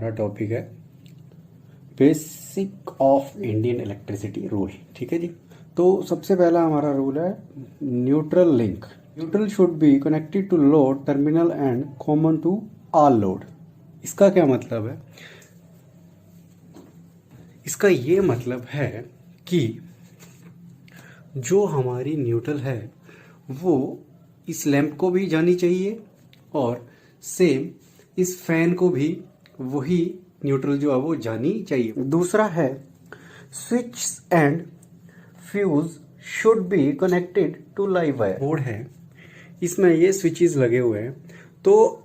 हमारा टॉपिक है basic of Indian electricity rule. ठीक है जी। तो सबसे पहला हमारा रूल है neutral link. Neutral should be connected to load terminal and common to all load. इसका क्या मतलब है? इसका ये मतलब है कि जो हमारी न्यूट्रल है वो इस लैंप को भी जानी चाहिए और सेम इस फैन को भी वही न्यूट्रल जो है वो जानी चाहिए। दूसरा है switch and fuse should be connected to live wire. Board है, इसमें ये स्विचेस लगे हुए हैं, तो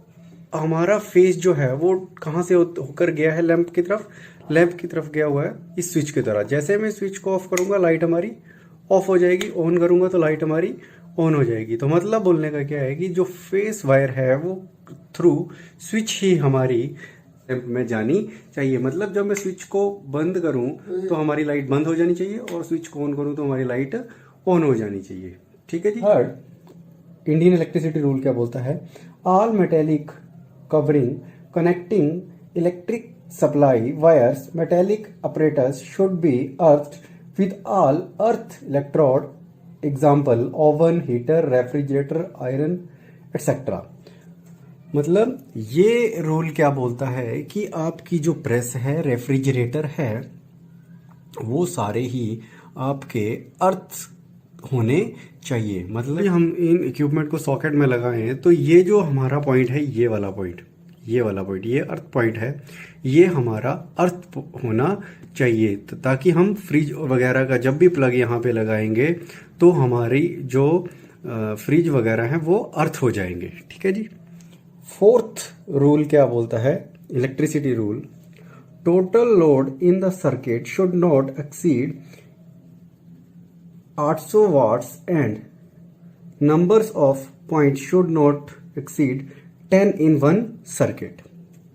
हमारा फेस जो है वो कहाँ से होकर गया है? लैंप की तरफ गया हुआ है इस स्विच की तरह। जैसे मैं स्विच को ऑफ करूंगा लाइट हमारी ऑफ हो जाएगी, ऑन करूंगा तो लाइट हमारी ऑन हो जाएगी। तो मतलब बोलने का क्या है कि जो फेस वायर है वो थ्रू स्विच ही हमारी लैंप में जानी चाहिए। मतलब जब मैं स्विच को बंद करूं तो हमारी लाइट बंद हो जानी चाहिए और स्विच को ऑन करूं तो हमारी लाइट ऑन हो जानी चाहिए। ठीक है जी। थर्ड, इंडियन इलेक्ट्रिसिटी रूल क्या बोलता है? All metallic covering connecting electric supply wires metallic apparatus should be earthed with all earth electrode, example oven, heater, refrigerator, iron, etc. मतलब ये रूल क्या बोलता है कि आपकी जो प्रेस है, रेफ्रिजरेटर है, वो सारे ही आपके अर्थ होने चाहिए। मतलब हम इन इक्विपमेंट को सॉकेट में लगाए हैं तो ये जो हमारा पॉइंट है, ये वाला पॉइंट, ये अर्थ पॉइंट है, ये हमारा अर्थ होना चाहिए ताकि हम फ्रिज वगैरह का जब भी प्लग यहाँ पे लगाएंगे तो हमारी जो फ्रिज वगैरह है वो अर्थ हो जाएंगे। ठीक है जी। फोर्थ रूल क्या बोलता है? Electricity rule, total load in the circuit should not exceed 800 watts and numbers of points should not exceed 10 in one circuit।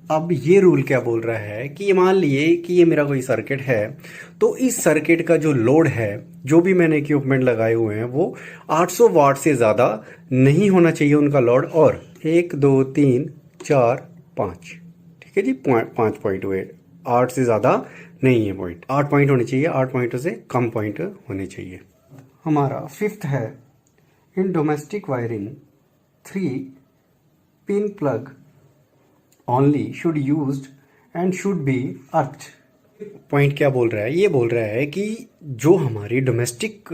अब ये रूल क्या बोल रहा है कि मान लिए कि ये मेरा कोई सर्किट है, तो इस सर्किट का जो लोड है, जो भी मैंने इक्विपमेंट लगाए हुए हैं, वो 800 वाट से ज़्यादा नहीं होना चाहिए उनका लोड। और 1 2 3 4 5, ठीक है जी, 5 पॉइंट हुए, 8 से ज़्यादा नहीं है पॉइंट, 8 पॉइंट होने चाहिए, 8 पॉइंटों से कम पॉइंट होने चाहिए। हमारा फिफ्थ है in domestic wiring 3 pin plug only should used and should be earthed. Point क्या बोल रहा है? ये बोल रहा है कि जो हमारी डोमेस्टिक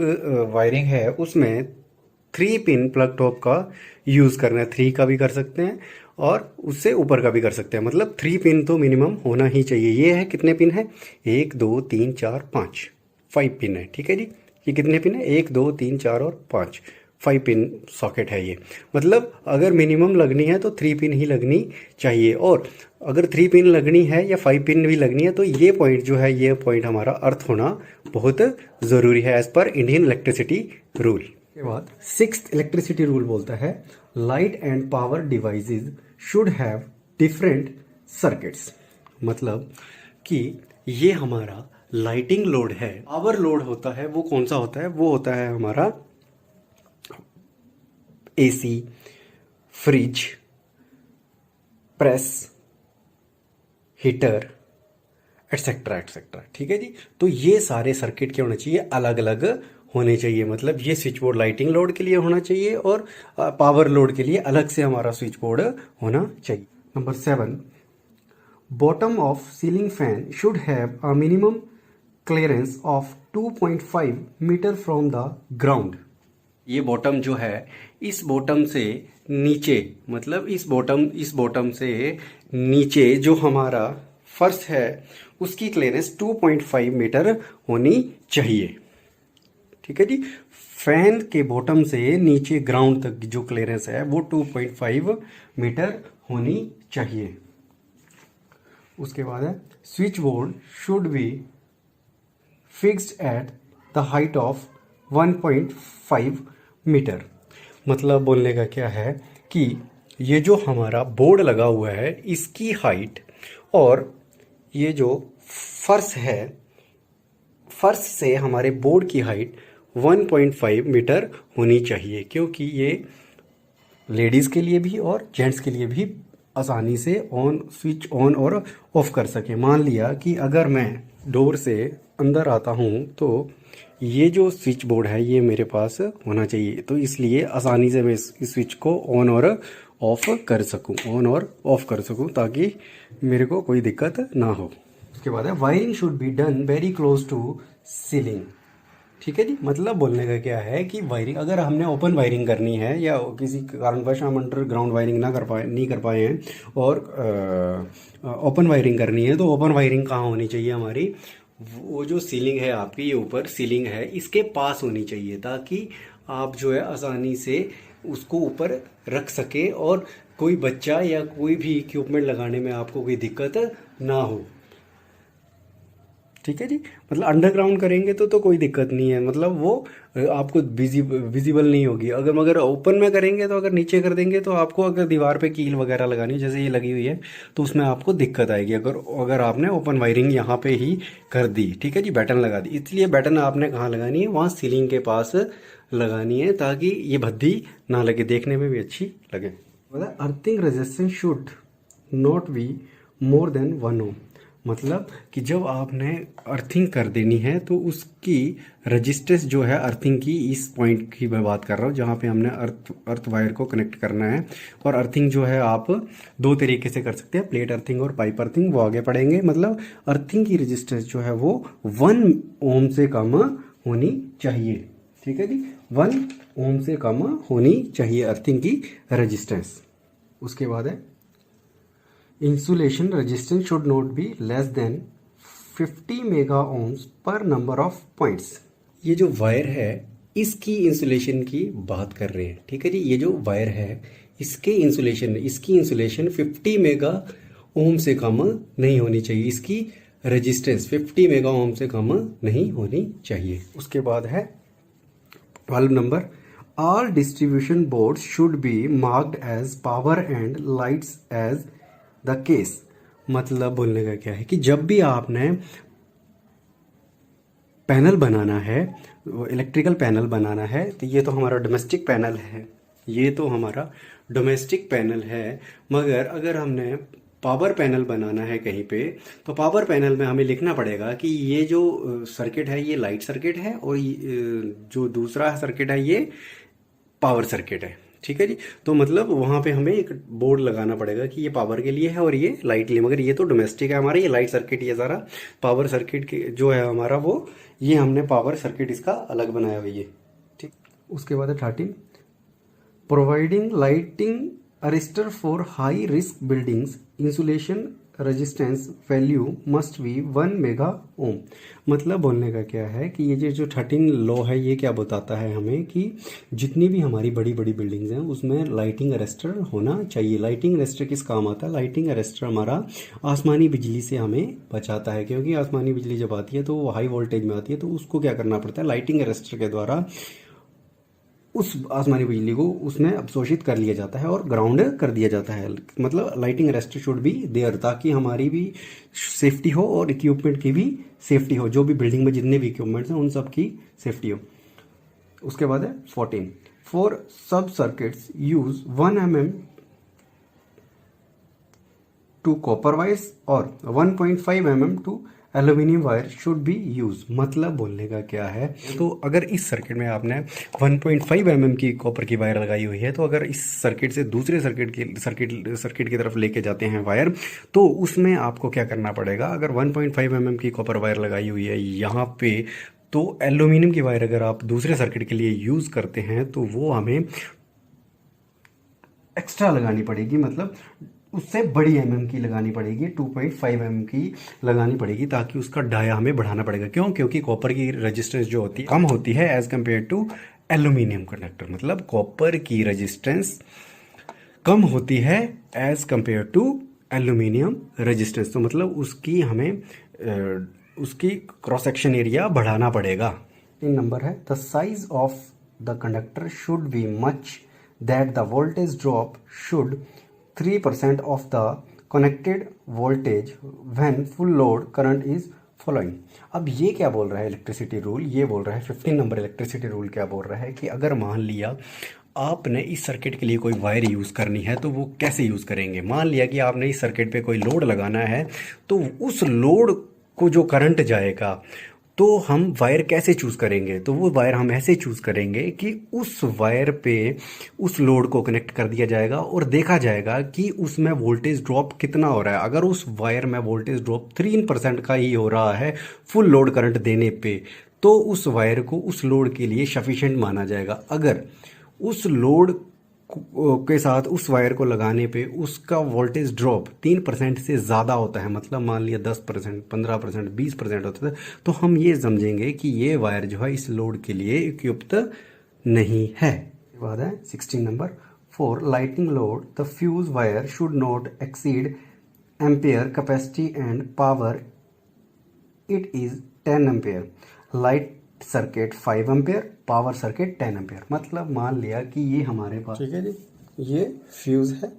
वायरिंग है उसमें 3 पिन प्लग टॉप का यूज़ करना है। 3 का भी कर सकते हैं और उससे ऊपर का भी कर सकते हैं। मतलब 3 पिन तो मिनिमम होना ही चाहिए। ये है कितने पिन है? 1 2 3 4 5, 5 पिन है। ठीक है जी। ये कितने पिन है? 1 2 3 4 और 5, 5 पिन सॉकेट है ये। मतलब अगर मिनिमम लगनी है तो 3 पिन ही लगनी चाहिए, और अगर 3 पिन लगनी है या 5 पिन भी लगनी है तो ये पॉइंट जो है, ये पॉइंट हमारा अर्थ होना बहुत ज़रूरी है as per Indian electricity rule. के बाद सिक्स्थ इलेक्ट्रिसिटी रूल बोलता है light and power devices should have different circuits. मतलब कि ये हमारा लाइटिंग लोड है। पावर लोड होता है वो कौन सा होता है? वो होता है हमारा AC, fridge, press, heater, etcetera etcetera. ठीक है जी। तो ये सारे सर्किट क्या होने चाहिए? अलग अलग होने चाहिए। मतलब ये स्विच बोर्ड लाइटिंग लोड के लिए होना चाहिए और पावर लोड के लिए अलग से हमारा स्विच बोर्ड होना चाहिए। Number 7, bottom of ceiling fan should have a minimum clearance of 2.5 metre from the ground. ये बॉटम जो है, इस बॉटम से नीचे, मतलब इस बॉटम से नीचे जो हमारा फर्श है उसकी क्लियरेंस 2.5 मीटर होनी चाहिए। ठीक है जी। फैन के बॉटम से नीचे ग्राउंड तक जो क्लियरेंस है वो 2.5 मीटर होनी चाहिए। उसके बाद है switch board should be fixed at the height of 1.5 metre. मतलब बोलने का क्या है कि ये जो हमारा बोर्ड लगा हुआ है इसकी हाइट और ये जो फर्श है, फर्श से हमारे बोर्ड की हाइट 1.5 मीटर होनी चाहिए, क्योंकि ये लेडीज़ के लिए भी और जेंट्स के लिए भी आसानी से स्विच ऑन और ऑफ कर सके। मान लिया कि अगर मैं डोर से अंदर आता हूँ तो ये जो स्विच बोर्ड है ये मेरे पास होना चाहिए, तो इसलिए आसानी से मैं इस स्विच को ऑन और ऑफ कर सकूं, ऑन और ऑफ कर सकूं, ताकि मेरे को कोई दिक्कत ना हो। उसके बाद है wiring should be done very close to ceiling. ठीक है जी, मतलब बोलने का क्या है कि वायरिंग अगर हमने ओपन वायरिंग करनी है या किसी कारणवश हम अंडरग्राउंड वायरिंग नहीं कर पाए हैं और ओपन वायरिंग करनी है, तो ओपन वायरिंग कहाँ होनी चाहिए हमारी, वो जो सीलिंग है आपकी, ये ऊपर सीलिंग है इसके पास होनी चाहिए, ताकि आप जो है आसानी से उसको ऊपर रख सके और कोई बच्चा या कोई भी इक्विपमेंट लगाने में आपको कोई दिक्कत ना हो। ठीक है जी, मतलब अंडरग्राउंड करेंगे तो कोई दिक्कत नहीं है, मतलब वो आपको विजिबल नहीं होगी। मगर ओपन में करेंगे तो अगर नीचे कर देंगे तो आपको अगर दीवार पे कील वगैरह लगानी है जैसे ये लगी हुई है तो उसमें आपको दिक्कत आएगी, अगर आपने ओपन वायरिंग यहाँ पे ही कर दी। ठीक है जी, बटन लगा दी, इसलिए बटन आपने कहाँ लगानी है, वहाँ सीलिंग के पास लगानी है, ताकि ये भद्दी ना लगे, देखने में भी अच्छी लगे। Earthing resistance should not be more than 1 ओम। मतलब कि जब आपने अर्थिंग कर देनी है तो उसकी रजिस्टेंस जो है अर्थिंग की, इस पॉइंट की मैं बात कर रहा हूँ जहाँ पे हमने अर्थ वायर को कनेक्ट करना है। और अर्थिंग जो है आप 2 तरीके से कर सकते हैं, प्लेट अर्थिंग और पाइप अर्थिंग, वो आगे पढ़ेंगे। मतलब अर्थिंग की रजिस्टेंस जो है वो 1 ओम से कम होनी चाहिए। ठीक है जी, 1 ओम से कम होनी चाहिए अर्थिंग की रजिस्टेंस। उसके बाद है insulation resistance should not be less than 50 mega ohms per number of points. ये जो वायर है इसकी इंसुलेशन की बात कर रहे हैं। ठीक है जी, ये जो वायर है इसकी इंसुलेशन 50 मेगा ओम से कम नहीं होनी चाहिए, इसकी रेजिस्टेंस 50 मेगा ओम से कम नहीं होनी चाहिए। उसके बाद है 12 number, all distribution board should be marked as power and lights as the case. मतलब बोलने का क्या है कि जब भी आपने पैनल बनाना है, इलेक्ट्रिकल पैनल बनाना है, तो ये तो हमारा डोमेस्टिक पैनल है, मगर अगर हमने पावर पैनल बनाना है कहीं पे, तो पावर पैनल में हमें लिखना पड़ेगा कि ये जो सर्किट है ये लाइट सर्किट है और जो दूसरा सर्किट है ये पावर सर्किट है। ठीक है जी, तो मतलब वहाँ पे हमें एक बोर्ड लगाना पड़ेगा कि ये पावर के लिए है और ये लाइट के लिए। मगर ये तो डोमेस्टिक है हमारा, ये लाइट सर्किट, ये सारा पावर सर्किट के जो है हमारा वो, ये हमने पावर सर्किट इसका अलग बनाया हुआ है। ठीक, उसके बाद है 13, providing lighting arrester for high risk buildings, insulation resistance value must be 1 mega ohm. मतलब बोलने का क्या है कि ये जो 13 लॉ है ये क्या बताता है हमें कि जितनी भी हमारी बड़ी बड़ी बिल्डिंग्स हैं उसमें लाइटिंग अरेस्टर होना चाहिए। लाइटिंग अरेस्टर किस काम आता है? लाइटिंग अरेस्टर हमारा आसमानी बिजली से हमें बचाता है, क्योंकि आसमानी बिजली जब आती है तो वो हाई वोल्टेज में आती है, तो उसको क्या करना पड़ता है, लाइटिंग अरेस्टर के द्वारा उस आसमानी बिजली को उसमें अवशोषित कर लिया जाता है और ग्राउंड कर दिया जाता है। मतलब lighting arrester should be there, ताकि हमारी भी सेफ्टी हो और इक्विपमेंट की भी सेफ्टी हो, जो भी बिल्डिंग में जितने भी इक्विपमेंट्स हैं उन सब की सेफ्टी हो। उसके बाद है 14, for sub circuits use 1 mm to copper wires और 1.5 mm to aluminium wire should be use. मतलब बोलने का क्या है, तो अगर इस सर्किट में आपने 1.5 mm की कॉपर की वायर लगाई हुई है, तो अगर इस सर्किट से दूसरे सर्किट की तरफ लेके जाते हैं वायर, तो उसमें आपको क्या करना पड़ेगा, अगर 1.5 mm की कॉपर वायर लगाई हुई है यहाँ पे, तो एल्यूमिनियम की वायर अगर आप दूसरे सर्किट के लिए यूज़ करते हैं तो वो हमें एक्स्ट्रा लगानी पड़ेगी, मतलब उससे बड़ी mm की लगानी पड़ेगी, 2.5 mm की लगानी पड़ेगी, ताकि उसका डाया हमें बढ़ाना पड़ेगा। क्यों? क्योंकि कॉपर की रेजिस्टेंस जो होती है कम होती है as compare to aluminium conductor. मतलब कॉपर की रेजिस्टेंस कम होती है as compare to aluminium resistance, तो मतलब उसकी हमें उसकी क्रॉस सेक्शन एरिया बढ़ाना पड़ेगा। 3 नंबर है, the size of the conductor should be much that the voltage drop should 3% of the connected voltage when full load current is following। अब ये क्या बोल रहा है इलेक्ट्रिसिटी रूल, ये बोल रहा है 15 नंबर इलेक्ट्रिसिटी रूल क्या बोल रहा है कि अगर मान लिया आपने इस सर्किट के लिए कोई वायर यूज़ करनी है तो वो कैसे यूज़ करेंगे। मान लिया कि आपने इस सर्किट पे कोई लोड लगाना है, तो उस लोड को जो करंट जाएगा तो हम वायर कैसे चूज़ करेंगे। तो वो वायर हम ऐसे चूज़ करेंगे कि उस वायर पे उस लोड को कनेक्ट कर दिया जाएगा और देखा जाएगा कि उसमें वोल्टेज ड्रॉप कितना हो रहा है। अगर उस वायर में वोल्टेज ड्रॉप 3% का ही हो रहा है फुल लोड करंट देने पे, तो उस वायर को उस लोड के लिए सफिशेंट माना जाएगा। अगर उस लोड के साथ उस वायर को लगाने पे उसका वोल्टेज ड्रॉप 3% से ज़्यादा होता है, मतलब मान लिया 10%, 15%, 20% होता है, तो हम ये समझेंगे कि ये वायर जो है इस लोड के लिए उपयुक्त नहीं है। बाद है 16 number, for lighting load the fuse wire should not exceed ampere capacity and power it is 10 ampere, light circuit 5 ampere, power circuit 10 ampere. मतलब मान लिया कि ये हमारे पास, ठीक है जी, ये फ्यूज़ है,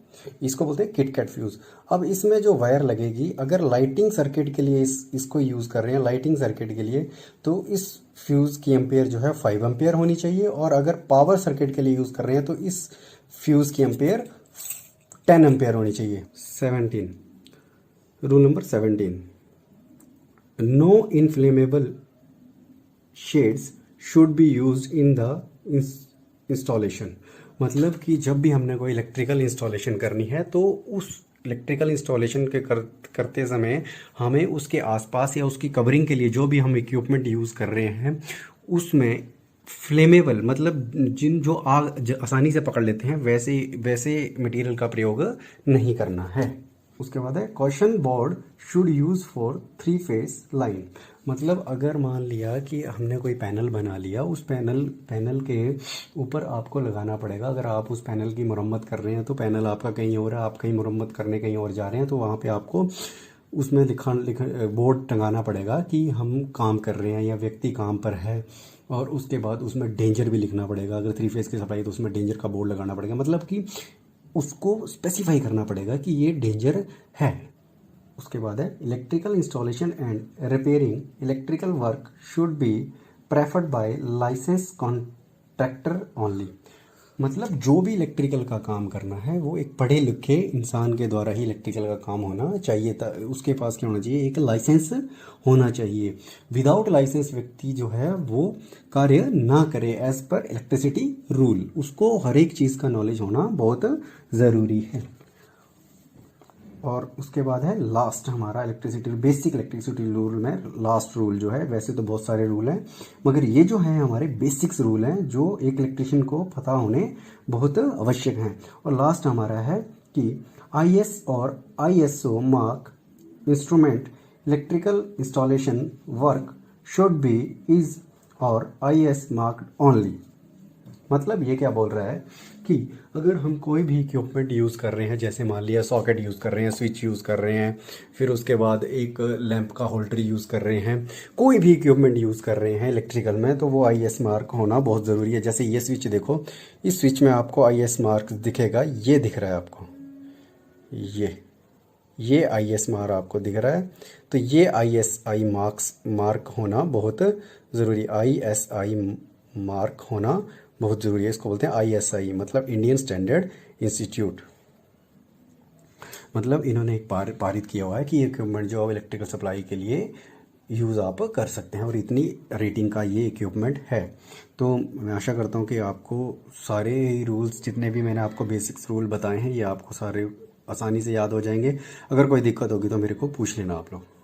इसको बोलते हैं किट कैट फ्यूज़। अब इसमें जो वायर लगेगी, अगर लाइटिंग सर्किट के लिए इसको यूज़ कर रहे हैं, लाइटिंग सर्किट के लिए, तो इस फ्यूज़ की एम्पेयर जो है 5 एम्पेयर होनी चाहिए। और अगर पावर सर्किट के लिए यूज़ कर रहे हैं तो इस फ्यूज़ की एम्पेयर 10 एम्पेयर होनी चाहिए। 17, rule number 17, no inflammable shades should be use in the installation. मतलब कि जब भी हमने कोई इलेक्ट्रिकल इंस्टॉलेशन करनी है तो उस इलेक्ट्रिकल इंस्टॉलेशन के करते समय हमें उसके आसपास या उसकी कवरिंग के लिए जो भी हम इक्विपमेंट यूज़ कर रहे हैं उसमें फ्लेमेबल, मतलब जिन जो आग आसानी से पकड़ लेते हैं, वैसे वैसे मटेरियल का प्रयोग नहीं करना है। उसके बाद है question board should use for 3 phase line. मतलब अगर मान लिया कि हमने कोई पैनल बना लिया, उस पैनल के ऊपर आपको लगाना पड़ेगा। अगर आप उस पैनल की मरम्मत कर रहे हैं तो पैनल आपका कहीं और है, आप कहीं मरम्मत करने कहीं और जा रहे हैं, तो वहाँ पे आपको उसमें बोर्ड टंगाना पड़ेगा कि हम काम कर रहे हैं या व्यक्ति काम पर है। और उसके बाद उसमें डेंजर भी लिखना पड़ेगा। अगर 3 फेस की सप्लाई तो उसमें डेंजर का बोर्ड लगाना पड़ेगा, मतलब कि उसको स्पेसिफाई करना पड़ेगा कि ये डेंजर है। उसके बाद है electrical installation and repairing electrical work should be preferred by licence contractor only. मतलब जो भी इलेक्ट्रिकल का काम करना है वो एक पढ़े लिखे इंसान के द्वारा ही इलेक्ट्रिकल का काम होना चाहिए। उसके पास क्या होना चाहिए, एक लाइसेंस होना चाहिए। विदाउट लाइसेंस व्यक्ति जो है वो कार्य ना करे एज पर इलेक्ट्रिसिटी रूल। उसको हर एक चीज़ का नॉलेज होना बहुत ज़रूरी है। और उसके बाद है लास्ट हमारा इलेक्ट्रिसिटी, बेसिक इलेक्ट्रिसिटी रूल में लास्ट रूल जो है, वैसे तो बहुत सारे रूल हैं मगर ये जो है हमारे बेसिक्स रूल हैं जो एक इलेक्ट्रिशियन को पता होने बहुत आवश्यक हैं। और लास्ट हमारा है कि IS और ISO mark instrument electrical installation work should B is और IS मार्क्ड ओनली। मतलब ये क्या बोल रहा है कि अगर हम कोई भी इक्विपमेंट यूज़ कर रहे हैं, जैसे मान लिया सॉकेट यूज़ कर रहे हैं, स्विच यूज़ कर रहे हैं, फिर उसके बाद एक लैंप का होल्डर यूज़ कर रहे हैं, कोई भी इक्विपमेंट यूज़ कर रहे हैं इलेक्ट्रिकल में, तो वो IS मार्क होना बहुत ज़रूरी है। जैसे ये स्विच देखो, इस स्विच में आपको IS मार्क दिखेगा, ये दिख रहा है आपको, ये IS मार्क आपको दिख रहा है, तो ये ISI मार्क होना बहुत ज़रूरी, ISI मार्क होना बहुत ज़रूरी है। इसको बोलते हैं ISI, मतलब इंडियन स्टैंडर्ड इंस्टीट्यूट। मतलब इन्होंने एक पारित किया हुआ है कि इक्विपमेंट जो इलेक्ट्रिकल सप्लाई के लिए यूज़ आप कर सकते हैं और इतनी रेटिंग का ये इक्विपमेंट है। तो मैं आशा करता हूँ कि आपको सारे रूल्स, जितने भी मैंने आपको बेसिक्स रूल बताए हैं, ये आपको सारे आसानी से याद हो जाएंगे। अगर कोई दिक्कत होगी तो मेरे को पूछ लेना आप लोग।